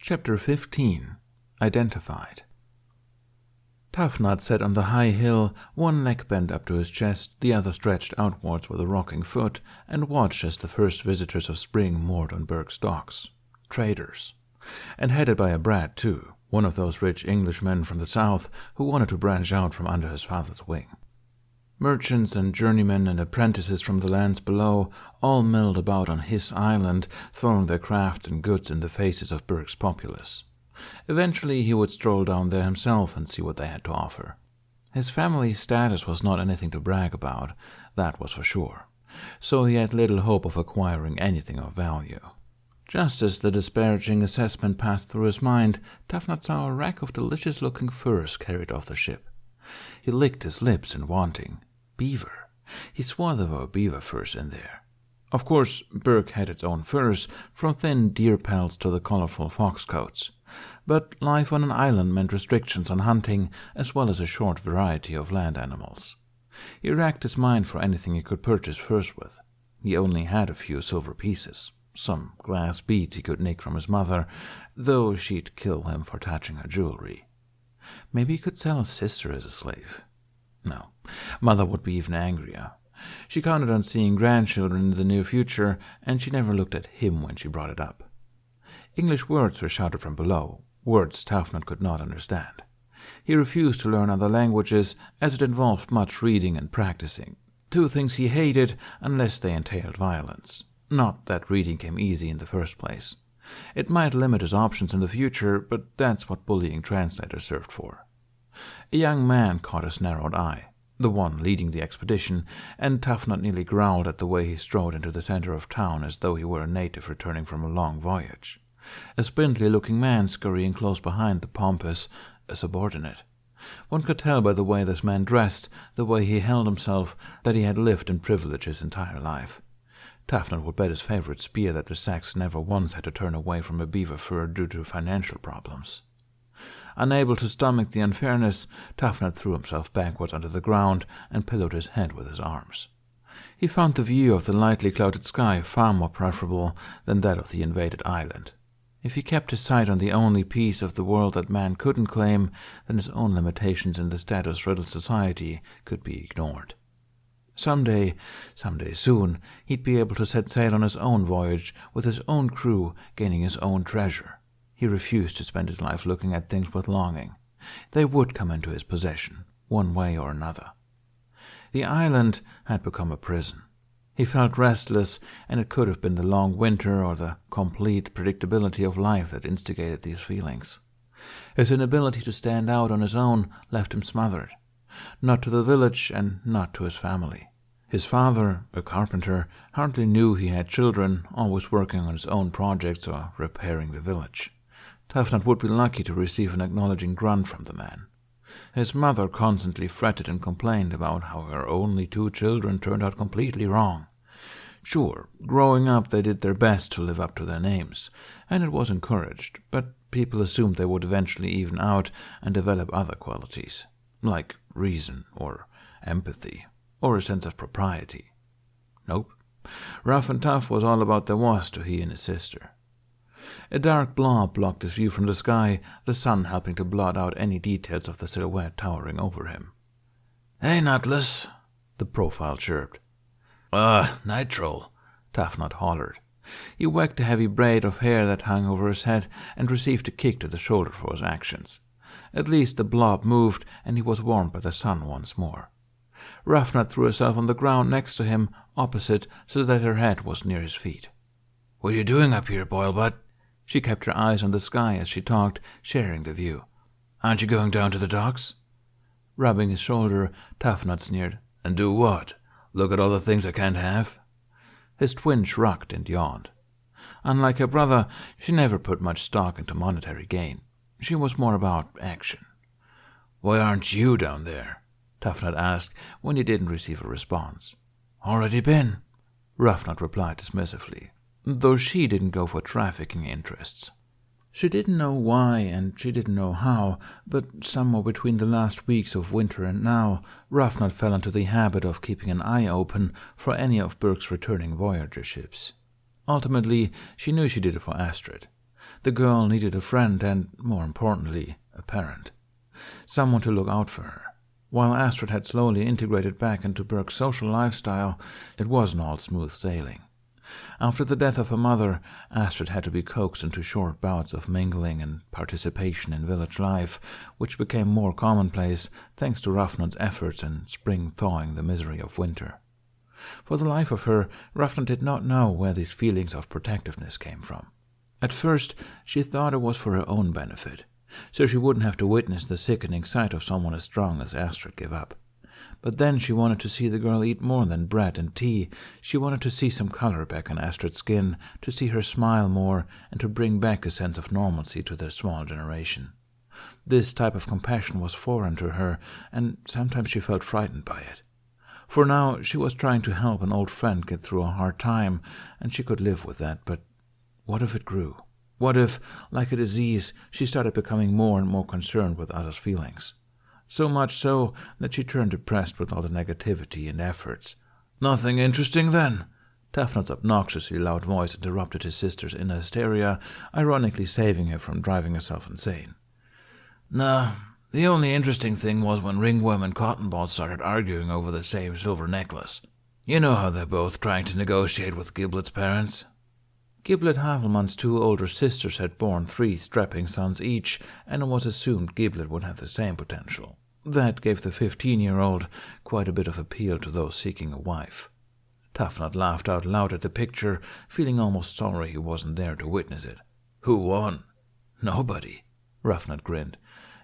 Chapter 15. Identified. Tufnut sat on the high hill, one leg bent up to his chest, the other stretched outwards with a rocking foot, and watched as the first visitors of spring moored on Berg's docks. Traders. And headed by a brat, too, one of those rich Englishmen from the south who wanted to branch out from under his father's wing. Merchants and journeymen and apprentices from the lands below all milled about on his island, throwing their crafts and goods in the faces of Berg's populace. Eventually he would stroll down there himself and see what they had to offer. His family's status was not anything to brag about, that was for sure, so he had little hope of acquiring anything of value. Just as the disparaging assessment passed through his mind, Tufnut saw a rack of delicious-looking furs carried off the ship. He licked his lips in wanting. Beaver. He swore there were beaver furs in there. Of course, Berg had its own furs, from thin deer pelts to the colorful fox coats. But life on an island meant restrictions on hunting, as well as a short variety of land animals. He racked his mind for anything he could purchase furs with. He only had a few silver pieces, some glass beads he could nick from his mother, though she'd kill him for touching her jewelry. Maybe he could sell his sister as a slave. No, Mother would be even angrier. She counted on seeing grandchildren in the near future, and she never looked at him when she brought it up. English words were shouted from below, words Tufnut could not understand. He refused to learn other languages, as it involved much reading and practicing, two things he hated unless they entailed violence. Not that reading came easy in the first place. It might limit his options in the future, but that's what bullying translators served for. A young man caught his narrowed eye, the one leading the expedition, and Tufnut nearly growled at the way he strode into the center of town as though he were a native returning from a long voyage. A spindly-looking man scurrying close behind the pompous, a subordinate. One could tell by the way this man dressed, the way he held himself, that he had lived in privilege his entire life. Tufnut would bet his favorite spear that the Sax never once had to turn away from a beaver fur due to financial problems. Unable to stomach the unfairness, Tufnut threw himself backwards onto the ground and pillowed his head with his arms. He found the view of the lightly clouded sky far more preferable than that of the invaded island. If he kept his sight on the only piece of the world that man couldn't claim, then his own limitations in the status-riddled society could be ignored. Someday soon, he'd be able to set sail on his own voyage, with his own crew, gaining his own treasure. He refused to spend his life looking at things with longing. They would come into his possession, one way or another. The island had become a prison. He felt restless, and it could have been the long winter or the complete predictability of life that instigated these feelings. His inability to stand out on his own left him smothered. Not to the village and not to his family. His father, a carpenter, hardly knew he had children, always working on his own projects or repairing the village. Tufnut would be lucky to receive an acknowledging grunt from the man. His mother constantly fretted and complained about how her only 2 children turned out completely wrong. Sure, growing up they did their best to live up to their names, and it was encouraged, but people assumed they would eventually even out and develop other qualities, like reason or empathy or a sense of propriety. Nope. Rough and tough was all about there was to he and his sister. A dark blob blocked his view from the sky, the sun helping to blot out any details of the silhouette towering over him. "Hey, Nutless," the profile chirped. Night troll," Tufnut hollered. He whacked a heavy braid of hair that hung over his head and received a kick to the shoulder for his actions. At least the blob moved, and he was warmed by the sun once more. Roughnut threw herself on the ground next to him, opposite, so that her head was near his feet. "What are you doing up here, Boilbutt?" She kept her eyes on the sky as she talked, sharing the view. "Aren't you going down to the docks?" Rubbing his shoulder, Tufnut sneered. "And do what? Look at all the things I can't have?" His twin shrugged and yawned. Unlike her brother, she never put much stock into monetary gain. She was more about action. "Why aren't you down there?" Tufnut asked when he didn't receive a response. "Already been," Roughnut replied dismissively, though she didn't go for trafficking interests. She didn't know why and she didn't know how, but somewhere between the last weeks of winter and now, Roughnut fell into the habit of keeping an eye open for any of Berg's returning Voyager ships. Ultimately, she knew she did it for Astrid. The girl needed a friend and, more importantly, a parent. Someone to look out for her. While Astrid had slowly integrated back into Burke's social lifestyle, it wasn't all smooth sailing. After the death of her mother, Astrid had to be coaxed into short bouts of mingling and participation in village life, which became more commonplace thanks to Rafnad's efforts in spring thawing the misery of winter. For the life of her, Rafnad did not know where these feelings of protectiveness came from. At first, she thought it was for her own benefit, so she wouldn't have to witness the sickening sight of someone as strong as Astrid give up. But then she wanted to see the girl eat more than bread and tea. She wanted to see some color back on Astrid's skin, to see her smile more, and to bring back a sense of normalcy to their small generation. This type of compassion was foreign to her, and sometimes she felt frightened by it. For now, she was trying to help an old friend get through a hard time, and she could live with that, but what if it grew? What if, like a disease, she started becoming more and more concerned with others' feelings? So much so that she turned depressed with all the negativity and efforts. "Nothing interesting, then?" Tafnot's obnoxiously loud voice interrupted his sister's inner hysteria, ironically saving her from driving herself insane. "Nah, the only interesting thing was when Ringworm and Cottonball started arguing over the same silver necklace. You know how they're both trying to negotiate with Giblet's parents." Giblet Havelmann's two older sisters had borne 3 strapping sons each, and it was assumed Giblet would have the same potential. That gave the 15-year-old quite a bit of appeal to those seeking a wife. Tafnot laughed out loud at the picture, feeling almost sorry he wasn't there to witness it. "Who won?" "Nobody," Rafnat grinned.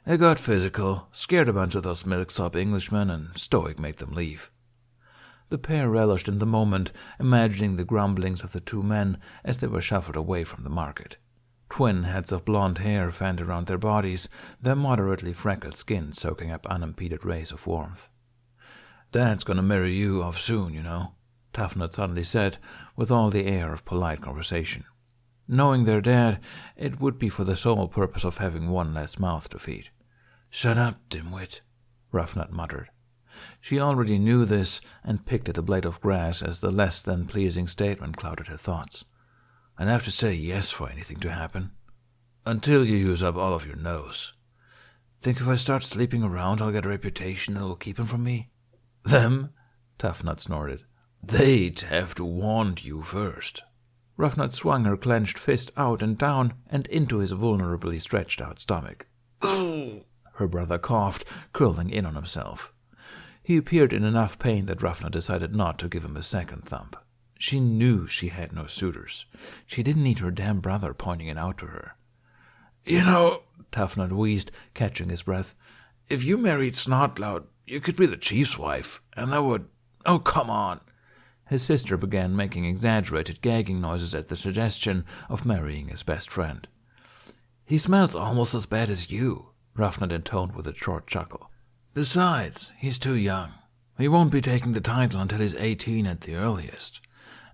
"It got physical, scared a bunch of those milksop Englishmen, and Stoic made them leave." The pair relished in the moment, imagining the grumblings of the 2 men as they were shuffled away from the market. Twin heads of blonde hair fanned around their bodies, their moderately freckled skin soaking up unimpeded rays of warmth. "Dad's gonna marry you off soon, you know," Tafnot suddenly said, with all the air of polite conversation. Knowing their dad, it would be for the sole purpose of having one less mouth to feed. "Shut up, dimwit," Rafnat muttered. She already knew this and picked at a blade of grass as the less-than-pleasing statement clouded her thoughts. "I'd have to say yes for anything to happen. Until you use up all of your nose. Think if I start sleeping around I'll get a reputation that'll keep him from me?" "Them?" Tafnot snorted. "They'd have to want you first." Rafnat swung her clenched fist out and down and into his vulnerably stretched-out stomach. "Ugh!" her brother coughed, curling in on himself. He appeared in enough pain that Rafnat decided not to give him a second thump. She knew she had no suitors. She didn't need her damn brother pointing it out to her. "You know," Tafnot wheezed, catching his breath, "if you married Snotlout, you could be the chief's wife, and that would— Oh, come on." His sister began making exaggerated gagging noises at the suggestion of marrying his best friend. "He smells almost as bad as you," Rafnat intoned with a short chuckle. "Besides, he's too young. He won't be taking the title until he's 18 at the earliest.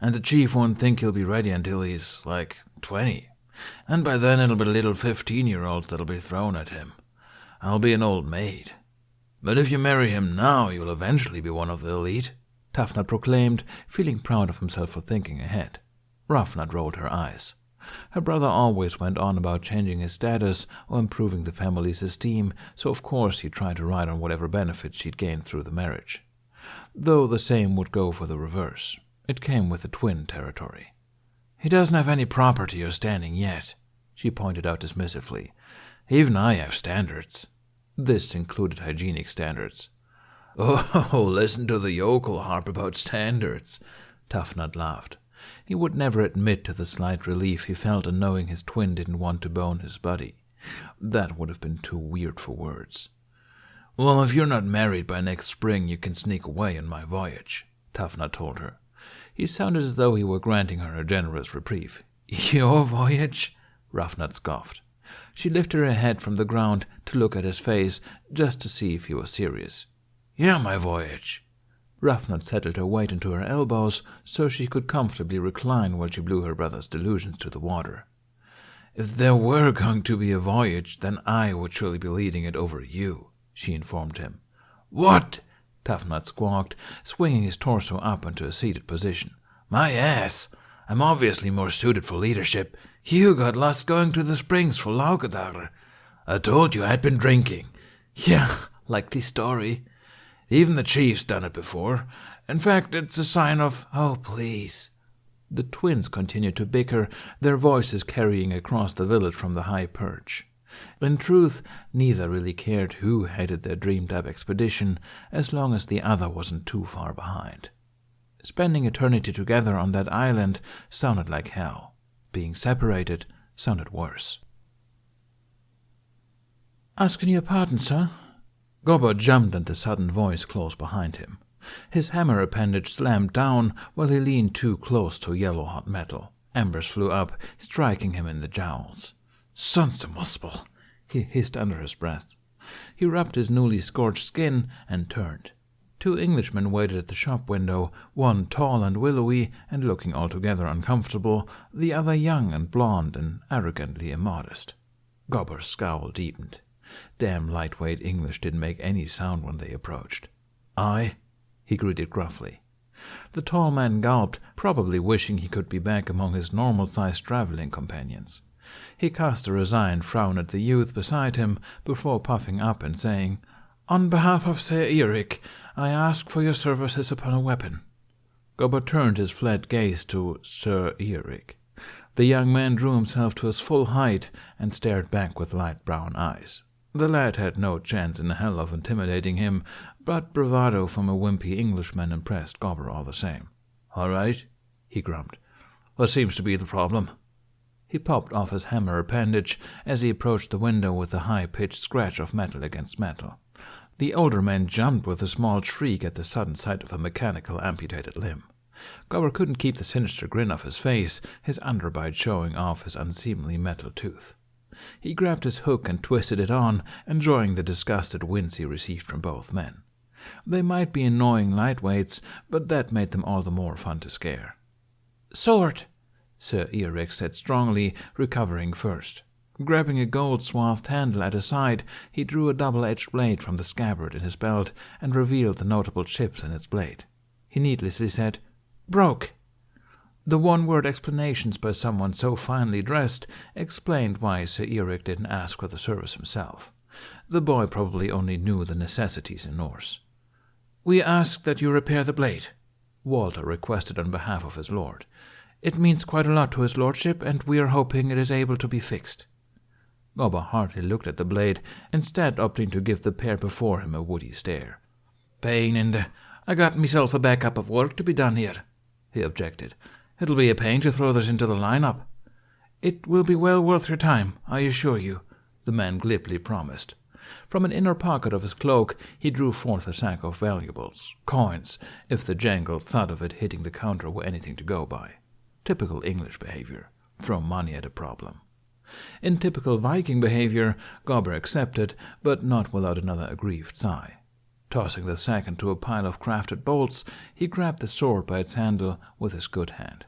And the chief won't think he'll be ready until he's, 20. And by then it'll be little 15-year-olds that'll be thrown at him. I'll be an old maid. But if you marry him now, you'll eventually be one of the elite," Tafnat proclaimed, feeling proud of himself for thinking ahead. Rafnat rolled her eyes. Her brother always went on about changing his status or improving the family's esteem, so of course he'd try to ride on whatever benefits she'd gained through the marriage. Though the same would go for the reverse. It came with the twin territory. "He doesn't have any property or standing yet," she pointed out dismissively. "Even I have standards." This included hygienic standards. "Oh, listen to the yokel harp about standards," Tafnat laughed. He would never admit to the slight relief he felt in knowing his twin didn't want to bone his buddy. That would have been too weird for words. "Well, if you're not married by next spring, you can sneak away on my voyage," Tafnat told her. He sounded as though he were granting her a generous reprieve. "Your voyage?" Rafnat scoffed. She lifted her head from the ground to look at his face, just to see if he was serious. "Yeah, my voyage." Rafnat settled her weight into her elbows so she could comfortably recline while she blew her brother's delusions to the water. "If there were going to be a voyage, then I would surely be leading it over you," she informed him. "What?" Tafnat squawked, swinging his torso up into a seated position. "My ass! I'm obviously more suited for leadership. You got lost going to the springs for Laugadar. I told you I'd been drinking. Yeah, likely story. Even the chief's done it before. In fact, it's a sign of, oh, please. The twins continued to bicker, their voices carrying across the village from the high perch. In truth, neither really cared who headed their dreamed-up expedition, as long as the other wasn't too far behind. Spending eternity together on that island sounded like hell. Being separated sounded worse. "Asking your pardon, sir?" Gobber jumped at the sudden voice close behind him. His hammer appendage slammed down while he leaned too close to yellow-hot metal. Embers flew up, striking him in the jowls. "Sons of Muspel," he hissed under his breath. He rubbed his newly scorched skin and turned. 2 Englishmen waited at the shop window, one tall and willowy and looking altogether uncomfortable, the other young and blond and arrogantly immodest. Gobber's scowl deepened. Damn lightweight English didn't make any sound when they approached. "Aye," he greeted gruffly. The tall man gulped, probably wishing he could be back among his normal-sized traveling companions. He cast a resigned frown at the youth beside him before puffing up and saying, "On behalf of Sir Eric, I ask for your services upon a weapon." Gobber turned his flat gaze to Sir Eric. The young man drew himself to his full height and stared back with light brown eyes. The lad had no chance in hell of intimidating him, but bravado from a wimpy Englishman impressed Gobber all the same. "All right," he grumped. "What seems to be the problem?" He popped off his hammer appendage as he approached the window with a high-pitched scratch of metal against metal. The older man jumped with a small shriek at the sudden sight of a mechanical amputated limb. Gobber couldn't keep the sinister grin off his face, his underbite showing off his unseemly metal tooth. He grabbed his hook and twisted it on, enjoying the disgusted wince he received from both men. They might be annoying lightweights, but that made them all the more fun to scare. "Sword!" Sir Eric said strongly, recovering first. Grabbing a gold-swathed handle at his side, he drew a double-edged blade from the scabbard in his belt and revealed the notable chips in its blade. He needlessly said, "Broke." The one-word explanations by someone so finely dressed explained why Sir Eric didn't ask for the service himself. The boy probably only knew the necessities in Norse. "We ask that you repair the blade," Walter requested on behalf of his lord. "It means quite a lot to his lordship, and we are hoping it is able to be fixed." Gobber hardly looked at the blade, instead opting to give the pair before him a woody stare. "Pain in the... I got myself a backup of work to be done here," he objected. "It'll be a pain to throw this into the line-up." "It will be well worth your time, I assure you," the man glibly promised. From an inner pocket of his cloak he drew forth a sack of valuables, coins, if the jangled thud of it hitting the counter were anything to go by. Typical English behavior. Throw money at a problem. In typical Viking behavior, Gobber accepted, but not without another aggrieved sigh. Tossing the sack into a pile of crafted bolts, he grabbed the sword by its handle with his good hand.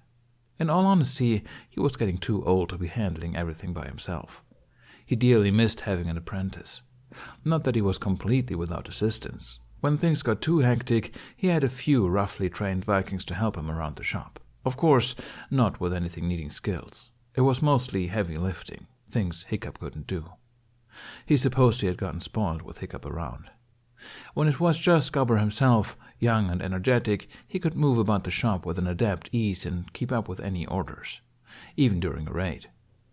In all honesty, he was getting too old to be handling everything by himself. He dearly missed having an apprentice. Not that he was completely without assistance. When things got too hectic, he had a few roughly trained Vikings to help him around the shop. Of course, not with anything needing skills. It was mostly heavy lifting, things Hiccup couldn't do. He supposed he had gotten spoiled with Hiccup around. When it was just Gobber himself, young and energetic, he could move about the shop with an adept ease and keep up with any orders, even during a raid.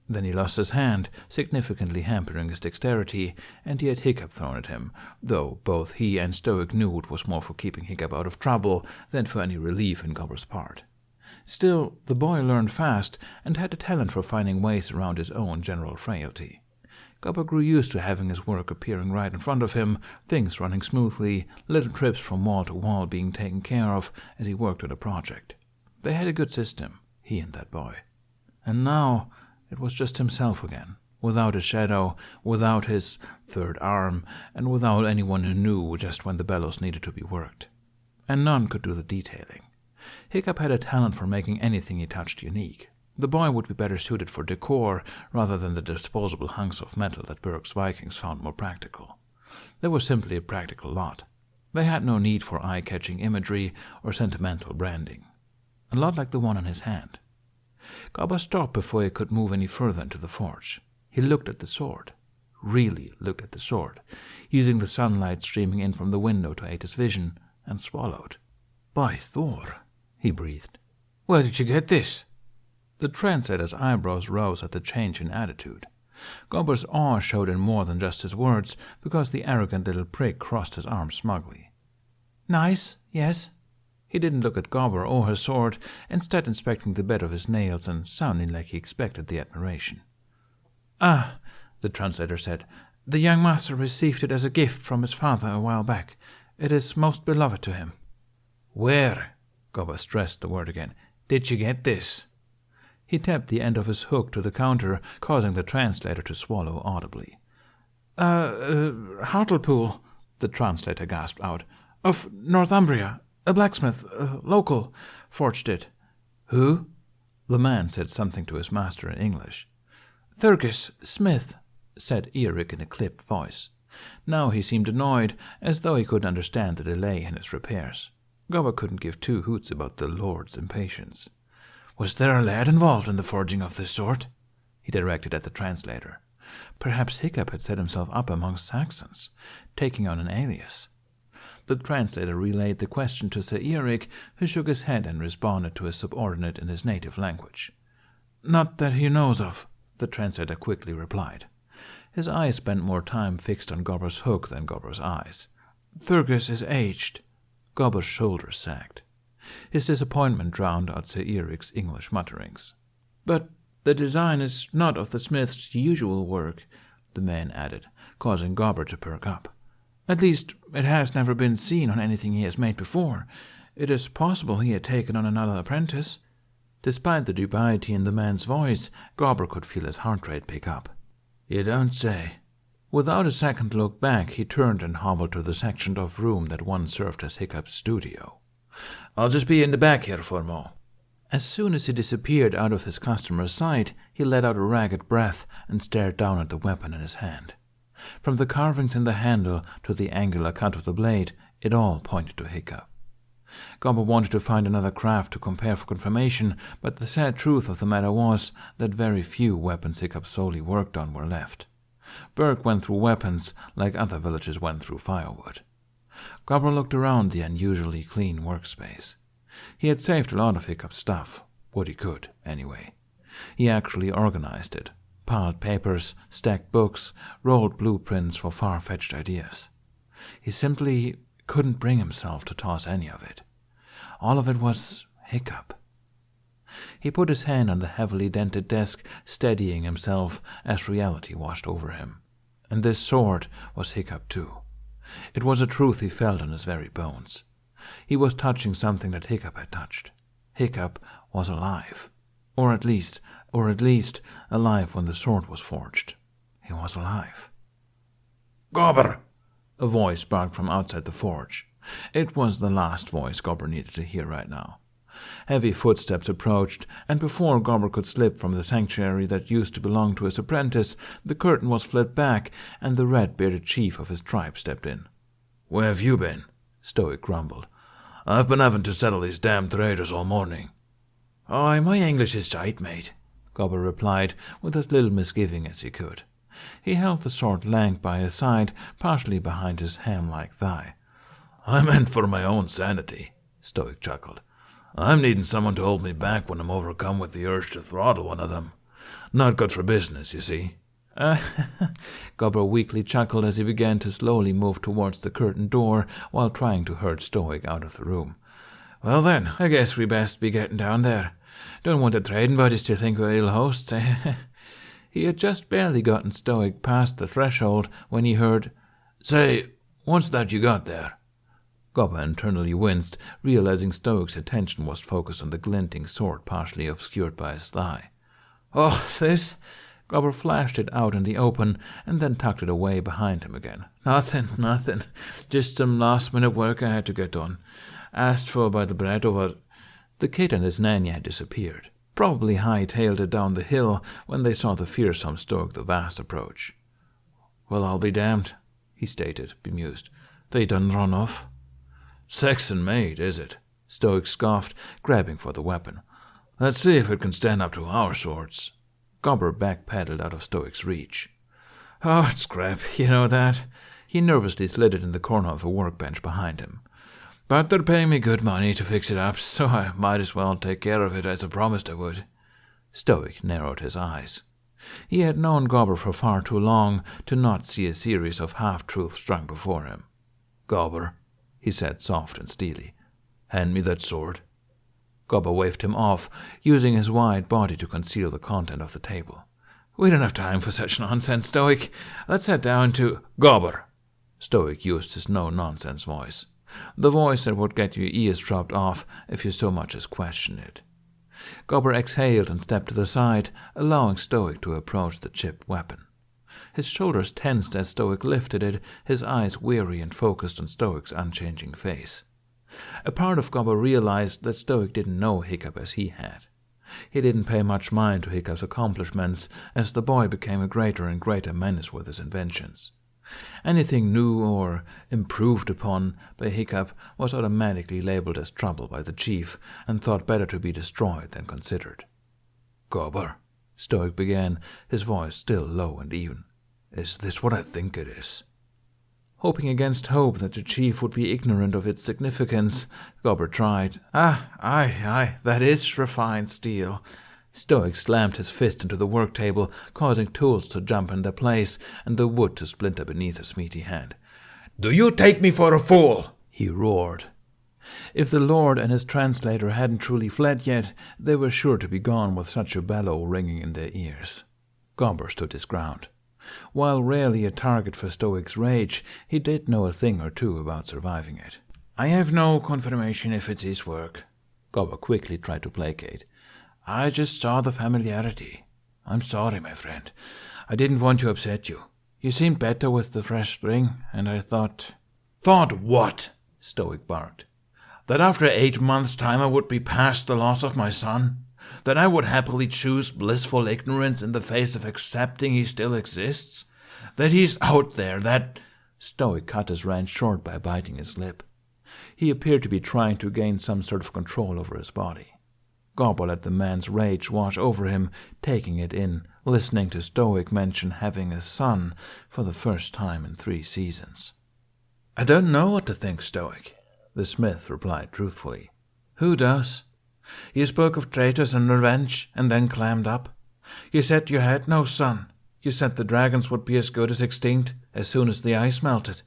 Then he lost his hand, significantly hampering his dexterity, and he had Hiccup thrown at him, though both he and Stoic knew it was more for keeping Hiccup out of trouble than for any relief in Gobber's part. Still, the boy learned fast and had a talent for finding ways around his own general frailty. Gobber grew used to having his work appearing right in front of him, things running smoothly, little trips from wall to wall being taken care of as he worked on a project. They had a good system, he and that boy. And now it was just himself again, without a shadow, without his third arm, and without anyone who knew just when the bellows needed to be worked. And none could do the detailing. Hiccup had a talent for making anything he touched unique. The boy would be better suited for decor rather than the disposable hunks of metal that Berg's Vikings found more practical. They were simply a practical lot. They had no need for eye-catching imagery or sentimental branding. A lot like the one in his hand. Gobber stopped before he could move any further into the forge. He looked at the sword. Really looked at the sword, using the sunlight streaming in from the window to aid his vision, and swallowed. "By Thor," he breathed. "Where did you get this?" The translator's eyebrows rose at the change in attitude. Gobber's awe showed in more than just his words, because the arrogant little prick crossed his arms smugly. "Nice, yes." He didn't look at Gobber or his sword, instead inspecting the bed of his nails and sounding like he expected the admiration. "Ah," the translator said, "the young master received it as a gift from his father a while back. It is most beloved to him." "Where," Gobber stressed the word again, "did you get this?" He tapped the end of his hook to the counter, causing the translator to swallow audibly. Hartlepool," the translator gasped out. "Of Northumbria. A blacksmith, local, forged it." "Who?" The man said something to his master in English. "Thurgis, Smith," said Eric in a clipped voice. Now he seemed annoyed, as though he couldn't understand the delay in his repairs. Gobber couldn't give two hoots about the Lord's impatience. "Was there a lad involved in the forging of this sword?" He directed at the translator. Perhaps Hiccup had set himself up among Saxons, taking on an alias. The translator relayed the question to Sir Eric, who shook his head and responded to his subordinate in his native language. "Not that he knows of," the translator quickly replied. His eyes spent more time fixed on Gobber's hook than Gobber's eyes. "Thurgis is aged." Gobber's shoulders sagged. His disappointment drowned out Sir Eric's English mutterings. "But the design is not of the smith's usual work," the man added, causing Gobber to perk up. "At least, it has never been seen on anything he has made before. It is possible he had taken on another apprentice." Despite the dubiety in the man's voice, Gobber could feel his heart rate pick up. "You don't say." Without a second look back, he turned and hobbled to the sectioned off room that once served as Hiccup's studio. "I'll just be in the back here for a mo." As soon as he disappeared out of his customer's sight, he let out a ragged breath and stared down at the weapon in his hand. From the carvings in the handle to the angular cut of the blade, it all pointed to Hiccup. Gobber wanted to find another craft to compare for confirmation, but the sad truth of the matter was that very few weapons Hiccup solely worked on were left. Burke went through weapons like other villagers went through firewood. Gobber looked around the unusually clean workspace. He had saved a lot of Hiccup's stuff, what he could, anyway. He actually organized it, piled papers, stacked books, rolled blueprints for far-fetched ideas. He simply couldn't bring himself to toss any of it. All of it was Hiccup. He put his hand on the heavily dented desk, steadying himself as reality washed over him. And this sword was Hiccup too. It was a truth he felt in his very bones. He was touching something that Hiccup had touched. Hiccup was alive. Or at least alive when the sword was forged. He was alive. "Gobber!" a voice barked from outside the forge. It was the last voice Gobber needed to hear right now. Heavy footsteps approached, and before Gobber could slip from the sanctuary that used to belong to his apprentice, the curtain was flipped back, and the red-bearded chief of his tribe stepped in. "Where have you been?" Stoic grumbled. "I've been having to settle these damn traders all morning." "Aye, my English is shite, mate," Gobber replied, with as little misgiving as he could. He held the sword lank by his side, partially behind his ham-like thigh. "I meant for my own sanity," Stoic chuckled. "I'm needing someone to hold me back when I'm overcome with the urge to throttle one of them. Not good for business, you see." Gobber weakly chuckled as he began to slowly move towards the curtained door while trying to herd Stoic out of the room. "Well then, I guess we best be getting down there. Don't want the trading buddies to think we're ill hosts, eh?" He had just barely gotten Stoic past the threshold when he heard, "Say, what's that you got there?" Gobber internally winced, realizing Stoic's attention was focused on the glinting sword partially obscured by his thigh. "Oh, this?" Gobber flashed it out in the open and then tucked it away behind him again. Nothing. Just some last-minute work I had to get done. Asked for by the brat over..." The kid and his nanny had disappeared. Probably high-tailed it down the hill when they saw the fearsome Stoic the Vast approach. "Well, I'll be damned," he stated, bemused. "They done run off." "Saxon made, is it?" Stoic scoffed, grabbing for the weapon. Let's see if it can stand up to our swords. Gobber backpedaled out of Stoic's reach. Oh, it's crap, you know that. He nervously slid it in the corner of a workbench behind him. But they're paying me good money to fix it up, so I might as well take care of it as I promised I would. Stoic narrowed his eyes. He had known Gobber for far too long to not see a series of half-truths strung before him. Gobber, he said soft and steely, hand me that sword. Gobber waved him off, using his wide body to conceal the content of the table. We don't have time for such nonsense, Stoic. Let's head down to Gobber. Stoic used his no-nonsense voice, the voice that would get your ears dropped off if you so much as questioned it. Gobber exhaled and stepped to the side, allowing Stoic to approach the chipped weapon. His shoulders tensed as Stoic lifted it, his eyes weary and focused on Stoic's unchanging face. A part of Gobber realized that Stoic didn't know Hiccup as he had. He didn't pay much mind to Hiccup's accomplishments as the boy became a greater and greater menace with his inventions. Anything new or improved upon by Hiccup was automatically labeled as trouble by the chief and thought better to be destroyed than considered. Gobber, Stoic began, his voice still low and even. Is this what I think it is? Hoping against hope that the chief would be ignorant of its significance, Gobber tried. Aye, that is refined steel. Stoic slammed his fist into the work table, causing tools to jump in their place and the wood to splinter beneath his meaty hand. Do you take me for a fool? He roared. If the Lord and his translator hadn't truly fled yet, they were sure to be gone with such a bellow ringing in their ears. Gobber stood his ground. While rarely a target for Stoic's rage, he did know a thing or two about surviving it. I have no confirmation if it's his work. Gobber quickly tried to placate. I just saw the familiarity. I'm sorry, my friend. I didn't want to upset you. You seemed better with the fresh spring, and I thought... Thought what? Stoic barked. That after 8 months' time I would be past the loss of my son? That I would happily choose blissful ignorance in the face of accepting he still exists? That he's out there, that... Stoic cut his rant short by biting his lip. He appeared to be trying to gain some sort of control over his body. Gobber let the man's rage wash over him, taking it in, listening to Stoic mention having a son for the first time in 3 seasons. I don't know what to think, Stoic, the smith replied truthfully. Who does? You spoke of traitors and revenge, and then clammed up. You said you had no son. You said the dragons would be as good as extinct as soon as the ice melted.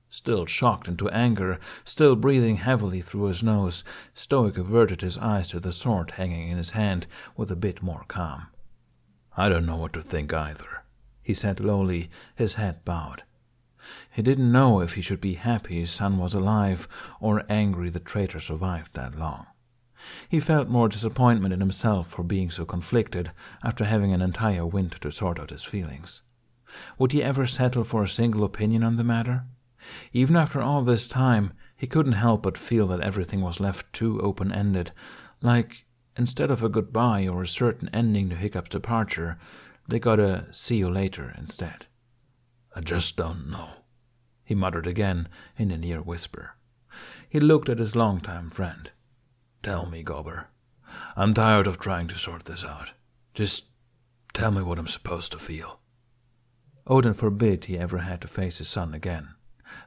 Still shocked into anger, still breathing heavily through his nose, Stoic averted his eyes to the sword hanging in his hand with a bit more calm. I don't know what to think either, he said lowly, his head bowed. He didn't know if he should be happy his son was alive or angry the traitor survived that long. He felt more disappointment in himself for being so conflicted after having an entire winter to sort out his feelings. Would he ever settle for a single opinion on the matter? Even after all this time, he couldn't help but feel that everything was left too open-ended, like, instead of a goodbye or a certain ending to Hiccup's departure, they got a see you later instead. I just don't know, he muttered again in a near whisper. He looked at his longtime friend. Tell me, Gobber. I'm tired of trying to sort this out. Just tell me what I'm supposed to feel. Odin forbid he ever had to face his son again,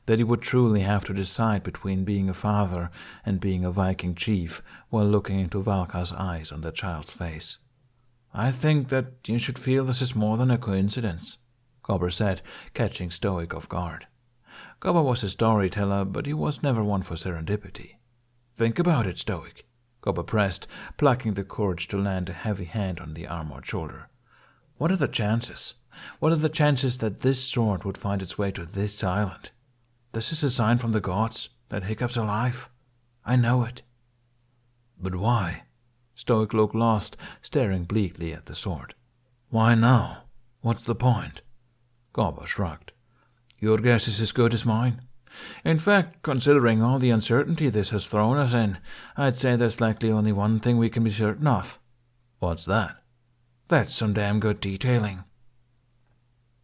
that he would truly have to decide between being a father and being a Viking chief while looking into Valka's eyes on the child's face. I think that you should feel this is more than a coincidence, Gobber said, catching Stoic off guard. Gobber was a storyteller, but he was never one for serendipity. Think about it, Stoic, Gobber pressed, plucking the courage to land a heavy hand on the armored shoulder. What are the chances? What are the chances that this sword would find its way to this island? This is a sign from the gods that Hiccup's alive. I know it. But why? Stoic looked lost, staring bleakly at the sword. Why now? What's the point? Gobber shrugged. Your guess is as good as mine. In fact, considering all the uncertainty this has thrown us in, I'd say there's likely only one thing we can be certain of. What's that? That's some damn good detailing.